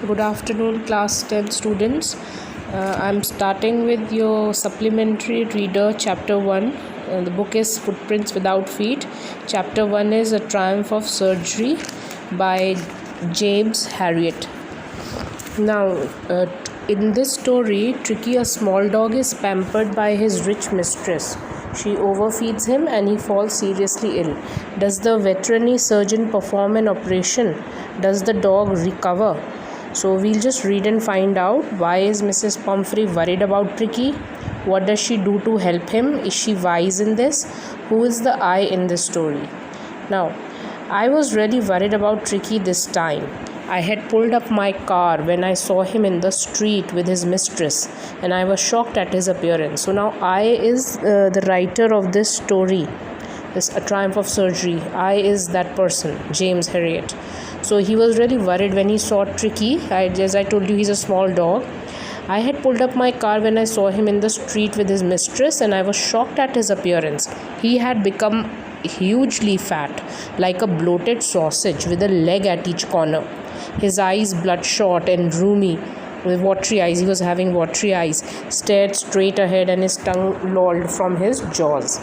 Good afternoon, class 10 students. I'm starting with your supplementary reader, chapter 1. The book is Footprints Without Feet. Chapter 1 is A Triumph of Surgery by James Harriet. Now, in this story, Tricky, a small dog, is pampered by his rich mistress. She overfeeds him and he falls seriously ill. Does the veterinary surgeon perform an operation? Does the dog recover? So we'll just read and find out. Why is Mrs. Pumphrey worried about Tricky? What does she do to help him? Is she wise in this? Who is the I in this story? Now, I was really worried about Tricky this time. I had pulled up my car when I saw him in the street with his mistress, and I was shocked at his appearance. So now I is the writer of this story, A Triumph of Surgery. I is that person, James Harriet. So he was really worried when he saw Tricky. As I told you, he's a small dog. I had pulled up my car when I saw him in the street with his mistress, and I was shocked at his appearance. He had become hugely fat, like a bloated sausage with a leg at each corner. His eyes, bloodshot and rheumy, with watery eyes, he was having watery eyes, stared straight ahead, and his tongue lolled from his jaws.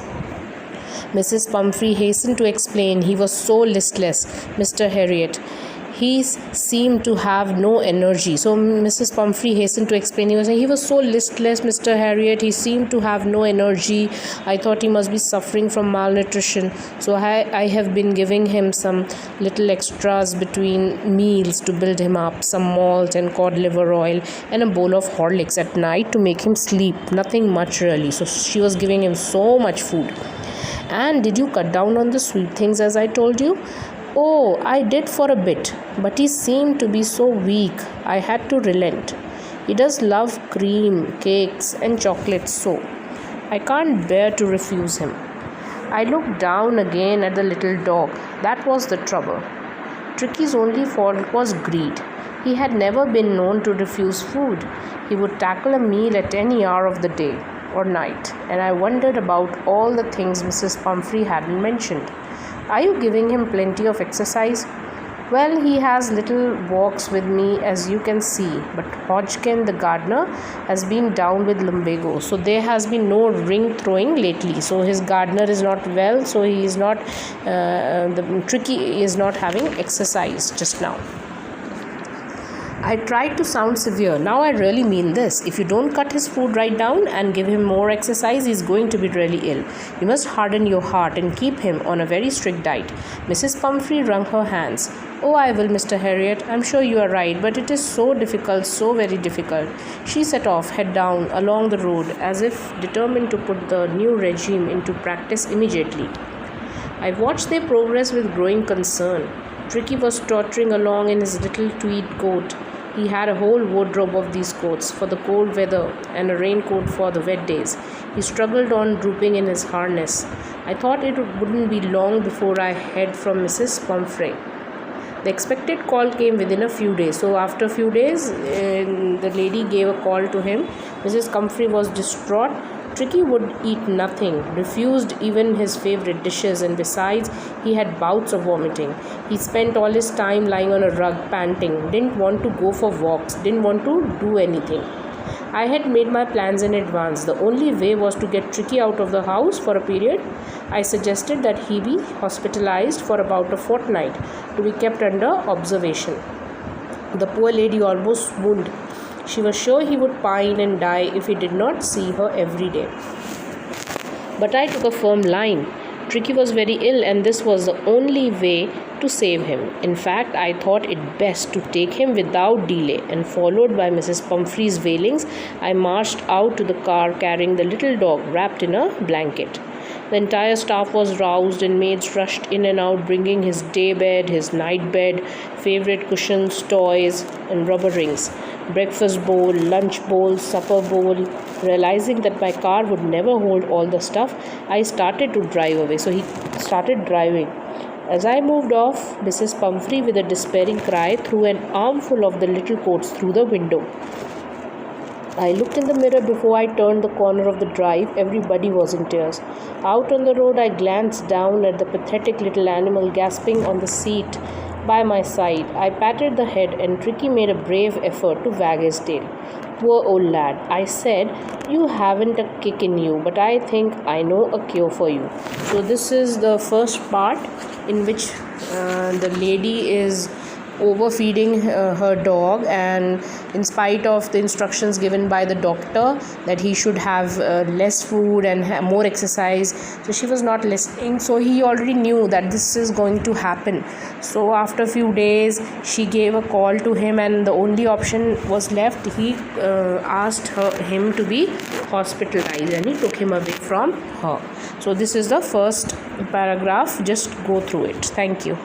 Mrs. Pumphrey hastened to explain. He was so listless, Mr. Harriet. He seemed to have no energy. So Mrs. Pumphrey hastened to explain. He was so listless, Mr. Harriet. He seemed to have no energy. I thought he must be suffering from malnutrition. So I have been giving him some little extras between meals to build him up. Some malt and cod liver oil and a bowl of Horlicks at night to make him sleep. Nothing much really. So she was giving him so much food. And did you cut down on the sweet things as I told you? Oh, I did for a bit, but he seemed to be so weak, I had to relent. He does love cream, cakes and chocolates so. I can't bear to refuse him. I looked down again at the little dog. That was the trouble. Tricky's only fault was greed. He had never been known to refuse food. He would tackle a meal at any hour of the day or night, and I wondered about all the things Mrs. Pumphrey hadn't mentioned. Are you giving him plenty of exercise? Well, he has little walks with me, as you can see, but Hodgkin, the gardener, has been down with lumbago, so there has been no ring throwing lately. So his gardener is not well, so he is not, the Tricky is not having exercise just now. I tried to sound severe. Now I really mean this. If you don't cut his food right down and give him more exercise, he's going to be really ill. You must harden your heart and keep him on a very strict diet. Mrs. Pumphrey wrung her hands. Oh, I will, Mr. Harriet. I'm sure you are right, but it is so difficult, so very difficult. She set off, head down, along the road, as if determined to put the new regime into practice immediately. I watched their progress with growing concern. Tricky was tottering along in his little tweed coat. He had a whole wardrobe of these coats for the cold weather and a raincoat for the wet days. He struggled on, drooping in his harness. I thought it wouldn't be long before I heard from Mrs. Pumphrey. The expected call came within a few days. So after a few days, the lady gave a call to him. Mrs. Pumphrey was distraught. Tricky would eat nothing, refused even his favorite dishes, and besides, he had bouts of vomiting. He spent all his time lying on a rug, panting, didn't want to go for walks, didn't want to do anything. I had made my plans in advance. The only way was to get Tricky out of the house for a period. I suggested that he be hospitalized for about a fortnight to be kept under observation. The poor lady almost swooned. She was sure he would pine and die if he did not see her every day. But I took a firm line. Tricky was very ill, and this was the only way to save him. In fact, I thought it best to take him without delay, and followed by Mrs. Pumphrey's wailings, I marched out to the car carrying the little dog wrapped in a blanket. The entire staff was roused, and maids rushed in and out, bringing his day bed, his night bed, favorite cushions, toys, and rubber rings, breakfast bowl, lunch bowl, supper bowl. Realizing that my car would never hold all the stuff, I started to drive away. So he started driving. As I moved off, Mrs. Pumphrey, with a despairing cry, threw an armful of the little coats through the window. I looked in the mirror before I turned the corner of the drive. Everybody was in tears. Out on the road, I glanced down at the pathetic little animal gasping on the seat by my side. I patted the head, and Tricky made a brave effort to wag his tail. Poor old lad, I said, you haven't a kick in you, but I think I know a cure for you. So this is the first part in which the lady is overfeeding her dog, and in spite of the instructions given by the doctor that he should have less food and more exercise, so she was not listening. So he already knew that this is going to happen. So after a few days she gave a call to him, and the only option was left. He asked him to be hospitalized, and he took him away from her. So this is the first paragraph. Just go through it. Thank you.